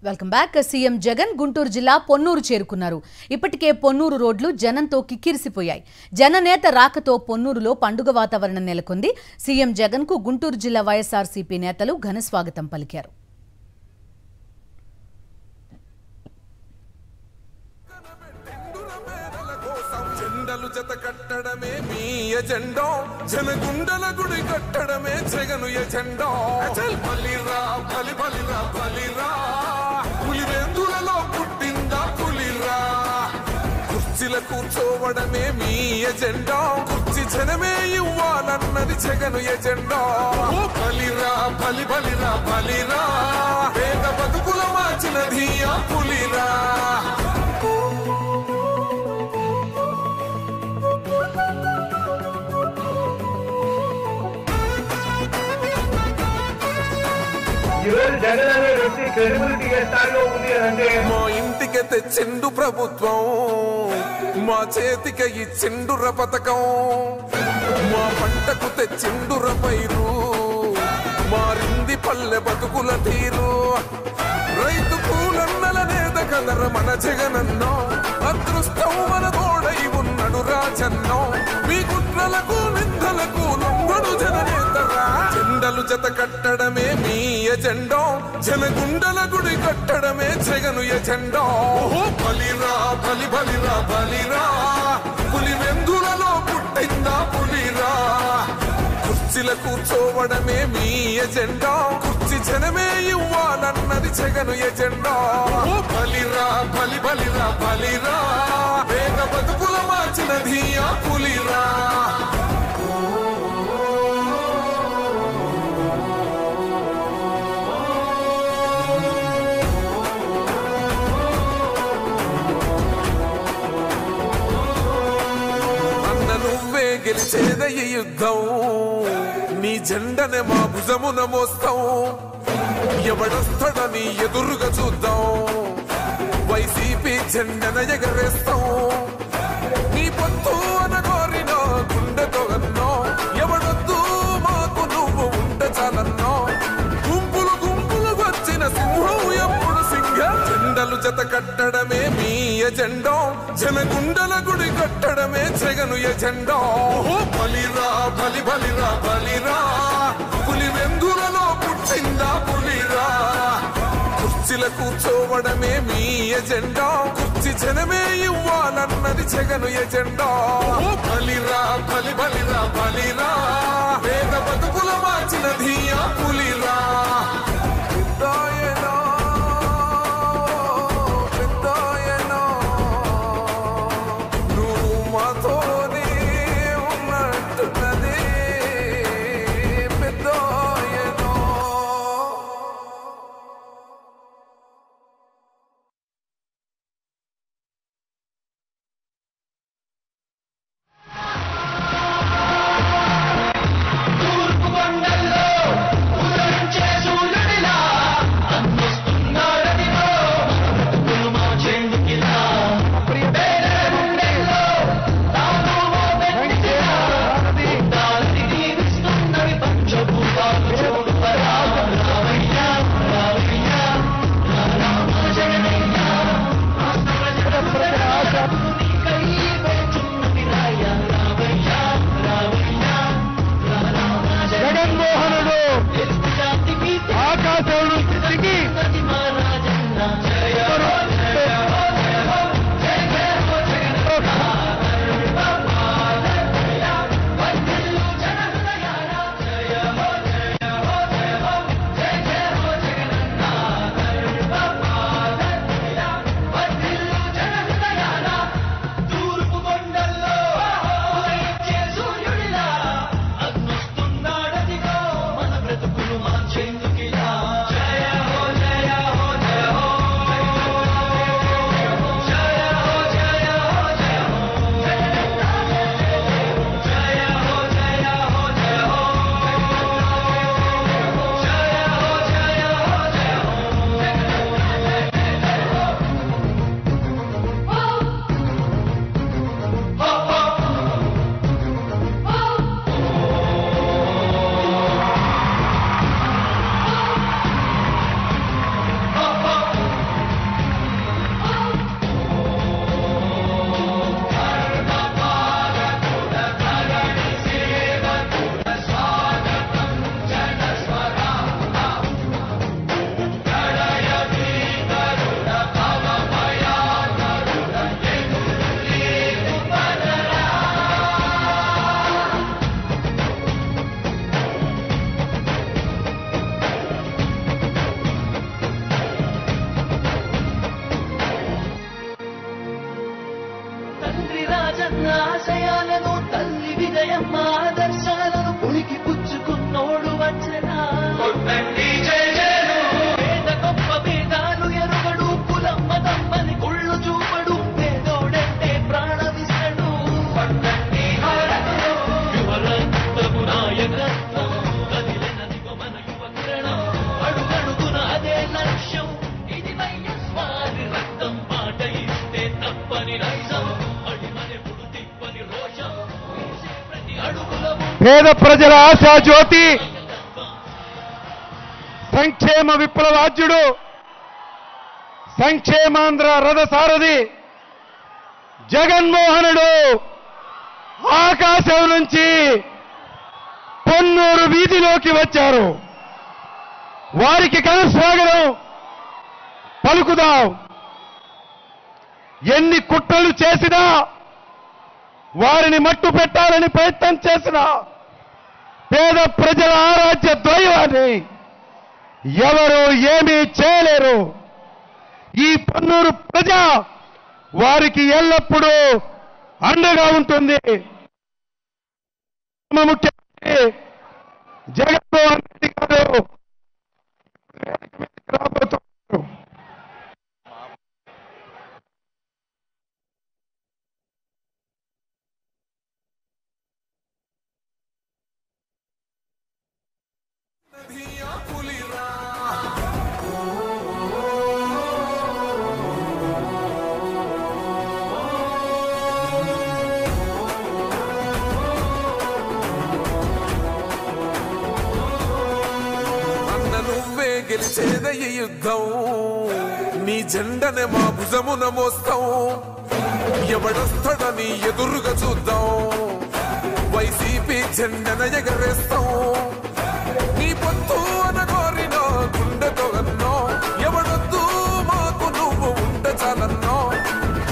Welcome back. CM Jagan Guntur జిల్లా పొన్నూరు చేరుకున్నారు. ఇప్పటికే పొన్నూరు రోడ్లు జనంతో కిక్కిరిసిపోయాయి. జననేత రాకతో పొన్నూరులో పండుగ వాతావరణం నెలకొంది. సీఎం జగన్ కు గుంటూరు జిల్లా వైఎస్ఆర్సీపీ నేతలు ఘన స్వాగతం పలికారు. జత కట్టడమే మీ ఎజెండా, జనగుండల గుడి కట్టడమే జగను ఎజెండా. బలిరా బలి బలిరా బలిరా, పులివెందులలో పుట్టిందా పులిరా. కుర్చీల కూర్చోవడమే మీ ఎజెండా, కుర్చీ జనమే ఇవ్వాలన్నది జగను ఎజెండా. బలిరా బలి బలిరా బలిరా, పేద బతుకుల మార్చినది ఆ పులిరా. మా ఇంటికి తెచ్చిండు ప్రభుత్వం, మా చేతికి ఇచ్చిండుర పథకం. మా పంటకు తెచ్చిండుర పైరు, మారింది పల్లె బతుకుల తీరు. రైతు కూలన్నల నేత కదర మన జగనన్నో, అదృష్టం మన తోడై ఉన్నడు రాజన్నో. మీ కుట్రలకు నిందలకు లొంగడు జననేతరా. జెండలు జత కట్టడమే మీ ఎజెండా, జనగుండల గుడి కట్టడమే జగను ఎజెండా. బలిరా బలి బలిరా బలిరా, పులివెందులలో పుట్టిందా పులిరా. కుర్చీల కూర్చోవడమే మీ ఎజెండా, కుర్చీ జనమే ఇవ్వాలన్నది జగను ఎజెండా. బలిరా బలి బలిరా బలిరా, వేగ బతుకుల మార్చినది ఆ పులిరా. గెలిచేద ఈ యుద్ధం, నీ జెండనే మా భుజమున మోస్తాం. ఎవడొస్తాడని ఎదురుగా చూద్దాం, వైసీపీ జెండన ఎగరేస్తాం. నీ పొత్తు అనగోరిన గుండెతో అన్నో, ఎవడొద్దు మాకు నువ్వు ఉండ చాలన్నో. గుంపులు గుంపులు వచ్చిన సింహం ఎప్పుడు సింగ. జెండలు జత కట్టడమే మీ ఎజెండా, జనగుండల గుడి కట్టడమే జగను ఎజెండా. బలిరా బలి బలిరా బలిరా, పులివెందులలో పుట్టిందా పులిరా. కుర్చీల కూర్చోవడమే మీ ఎజెండా, కుర్చీ జనమే ఇవ్వాలన్నది జగను ఎజెండా. బలిరా బలి బలిరా బలిరా, పేద బతుకుల మార్చినది ఆ పులిరా. రాజన్న ఆశయాలను తల్లి విజయమ్మ ఆదర్శాలను పులికి పుచ్చుకున్నోడు వచ్చనా పేద గొప్ప భేదాలు ఎరుగడు కులమ్మ తమ్మని కుళ్ళు చూపడు పేదోడంటే ప్రాణమిస్తడు యువరక్తము నాయకత్వం కదిలినదిగో మన యువ కిరణం అడుగడుగున అదే లక్ష్యం ఇది వైఎస్వారి రక్తం మాట ఇస్తే తప్పని నైజం అడిమనెప్పుడు తిప్పని రోషం ప్రతి అడుగుల పేద ప్రజల ఆశా జ్యోతి సంక్షేమ విప్లవాజ్యుడు సంక్షేమాంధ్ర రథసారథి జగన్మోహనుడు ఆకాశం నుంచి పొన్నూరు వీధిలోకి వచ్చారు. వారికి ఘనస్వాగతం పలుకుదాం. ఎన్ని కుట్రలు చేసినా వారిని మట్టు పెట్టాలని ప్రయత్నం చేసినా పేద ప్రజల ఆరాధ్య దైవాన్ని ఎవరు ఏమీ చేయలేరు. ఈ పొన్నూరు ప్రజ వారికి ఎల్లప్పుడూ అండగా ఉంటుంది. ముఖ్యమంత్రి జగన్మోహన్ రెడ్డి గారు రాబోతున్నారు. గెలిచేదయ్య యుద్ధం నీ జెండనే మా భుజమున మోస్తాం ఎవడొస్తాడని ఎదురుగా చూద్దాం వైసీపీ జెండన ఎగరేస్తాం నీ పొత్తు అనగోరిన గుండెతో అన్నో ఎవడొద్దు మాకు నువ్వు ఉండ చాలన్నో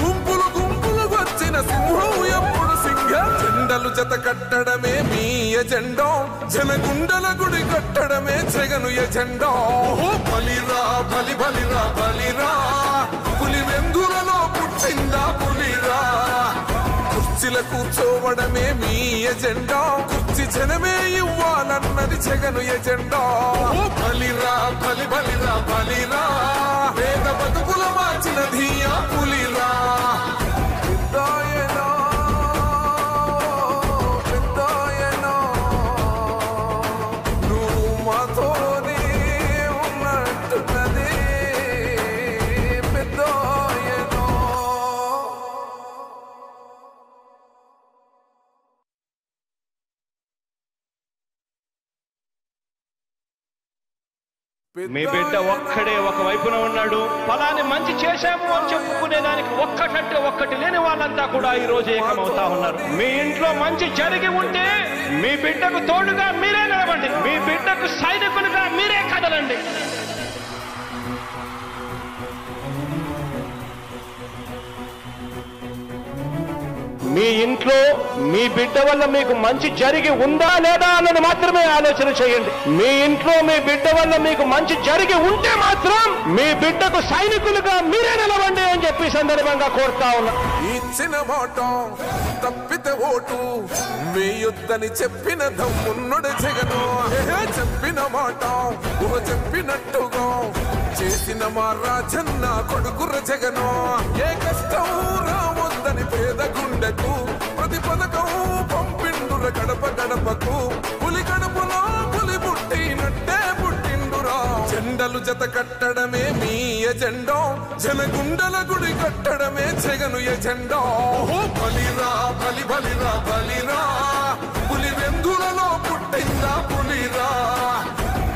గుంపులు గుంపులు వచ్చిన సింహం ఎప్పుడు సింహ జెండలు జత కట్టడమే మీ ఎజెండో జనగుండల గుడి కట్టడమే జగను ఎజెండా బలిరా బలి బలిరా బలిరా పులి వెందులలో పుట్టిందా పులిరా కుర్చీల కూర్చోవడమే మీ ఎజెండా కుర్చీ జనమే ఇవ్వాలన్నది జగను ఎజెండా బలిరా బలి బలిరా బలిరా పేద బతుకుల మార్చినది ఆ పులిరా మీ బిడ్డ ఒక్కడే ఒక వైపున ఉన్నాడు. ఫలాన్ని మంచి చేశాము అని చెప్పుకునే దానికి ఒక్కటంటే ఒక్కటి లేని వాళ్ళంతా కూడా ఈ రోజు ఏకమవుతా ఉన్నారు. మీ ఇంట్లో మంచి జరిగి ఉంటే మీ బిడ్డకు తోడుగా మీరే నిలబండి, మీ బిడ్డకు సైనికులుగా మీరే కదలండి. మీ ఇంట్లో మీ బిడ్డ వల్ల మీకు మంచి జరిగి ఉందా లేదా అన్నది మాత్రమే ఆలోచన చేయండి. మీ ఇంట్లో మీ బిడ్డ వల్ల మీకు మంచి జరిగి ఉంటే మాత్రం మీ బిడ్డకు సైనికులుగా మీరే నిలవండి అని చెప్పి సందర్భంగా కోరుతా ఉన్నా. ఇచ్చిన మాట తప్పితే ఓటు వేయొద్దని చెప్పిన దమ్మున్నడు జగను చెప్పిన మాట ఊహ చెప్పినట్టుగా చేసిన మా రాజన్న కొడుకుర జగను ఏ కష్టం రావద్దని పేద గుండెకు ప్రతి పథకం పంపిండుర గడప గడపకు పులి గడపలో పులి పుట్టినట్టే పుట్టిండురా జెండలు జత కట్టడమే మీ ఎజెండో జనగుండల గుడి కట్టడమే జగను ఎజెండో బలిరా బలి బలిరా బలిరా పులి వెందులలో పుట్టిందా పులిరా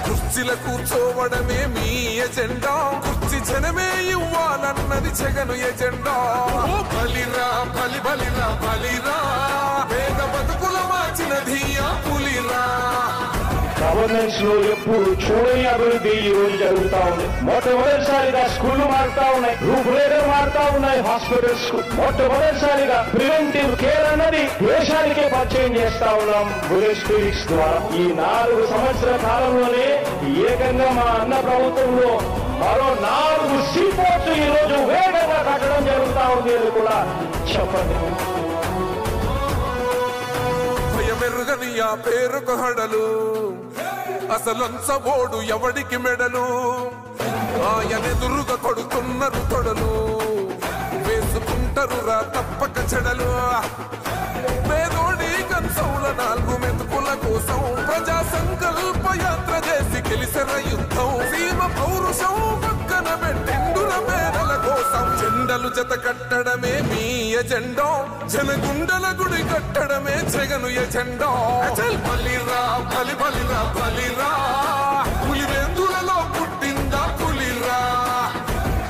కుర్చీల కూర్చోవడమే మీ ఎజెండా కుర్చీ జనమే ఇవ్వాలన్నది జగను ఎజెండా బలిరా బలి బలిరా బలిరా పేద బతుకుల మార్చినది ఆ పులిరా. గవర్నెన్స్ లో ఎప్పుడు చూడని అభివృద్ధి ఈ రోజు జరుగుతా ఉంది. మొట్టమొదటిసారిగా స్కూళ్లు మారుతా ఉన్నాయి, రూపురేఖలు మారుతా ఉన్నాయి, హాస్పిటల్స్ మొట్టమొదటిసారిగా ప్రివెంటివ్ కేర్ అన్నది దేశానికే పరిచయం చేస్తా ఉన్నాం బుల్లెట్ క్లినిక్స్ ద్వారా. ఈ 4 సంవత్సరాల కాలంలోనే ఏకంగా మా అన్న ప్రభుత్వంలో మరో 4 సీపోర్ట్స్ ఈ రోజు వేగంగా కట్టడం జరుగుతా ఉంది అని కూడా చెప్పండి. ఎరుగని ఆ పేరుకు హడలు అసలంచబోడు ఎవడికి మెడలు ఆయనెదురుగా కొడుతున్నారు తొడలు వేసుకుంటారు రా తప్పక చెడలు పేదోడి కంచంల 4 మెతుకుల కోసం ప్రజా సంకల్ప యాత్ర చేసి గెలిసిన యుద్ధం సీమ పౌరుషం పక్కన పెట్టిండుల పేదల కోసం జెండలు జత కట్టడమే మీ ఎజెండా జనగుండల గుడి కట్టడమే జగను ఎజెండా బలిరా బలి బలిరా బలిరా పులివెందులలో పుట్టిందా పులిరా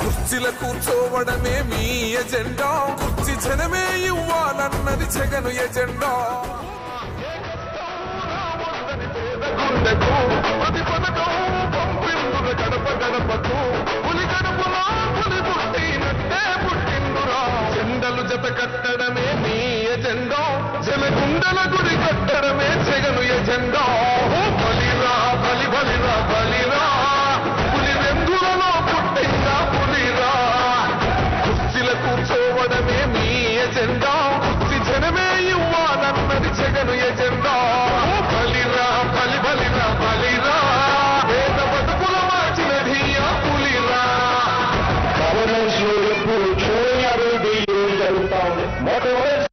కుర్చీల కూర్చోవడమే మీ ఎజెండా కుర్చీ జనమే ఇవ్వాలన్నది జగను ఎజెండా జెండలు జత కట్టడమే మీ ఎజెండా జనగుండల గుడి కట్టడమే జగను ఎజెండా బలిరా బలి బలిరా బలిరా పులివెందులలో పుట్టిందా పులిరా కుర్చీల కూర్చోవడమే మీ ఎజెండా కుర్చీ జనమే ఇవ్వాలన్నది జగను ఎజెండా బలిరా బలి బలిరా బలిరా పేద బతుకుల మార్చినది ఆ పులిరా గవర్నెన్స్ లో ఎప్పుడు చూడని అభివృద్ధి ఈ రోజు జరుగుతా ఉంది. మొట్టమొదటి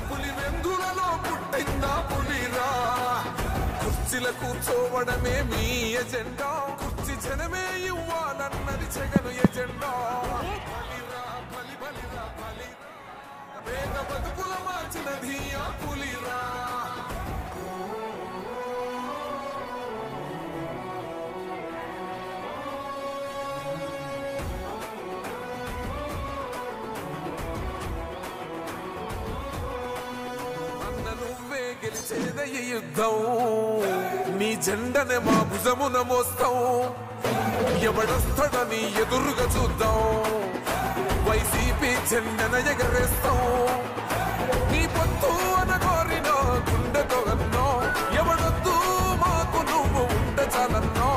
పులివెందులలో పుట్టిందా పులిరా కుర్చీల కూర్చోవడమే మీ ఎజెండా కుర్చీ జనమే ఇవ్వాలన్నది జగను ఎజెండా బలిరా బలి బలిరా బలిరా పేద బతుకుల మార్చినది ఆ పులిరా నువ్వే గెలిచేద ఈ యుద్ధం నీ జెండనే మా భుజమున మోస్తాం ఎవడొస్తాడని ఎదురుగా చూద్దాం వైసీపీ జెండన ఎగరేస్తాం నీ పొత్తు అనగోరిన గుండెతో అన్నో ఎవడొద్దు మాకు నువ్వు ఉంటే చాలన్నో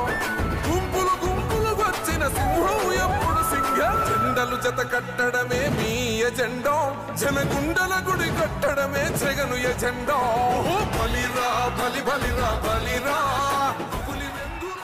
గుంపులు గుంపులు వచ్చిన సింహం ఎప్పుడు సింహ జెండలు జత కట్టడమే మీ ఎజెండా జనగుండల గుడి కట్టడమే జగను ఎజెండా బలిరా బలి బలిరా బలిరా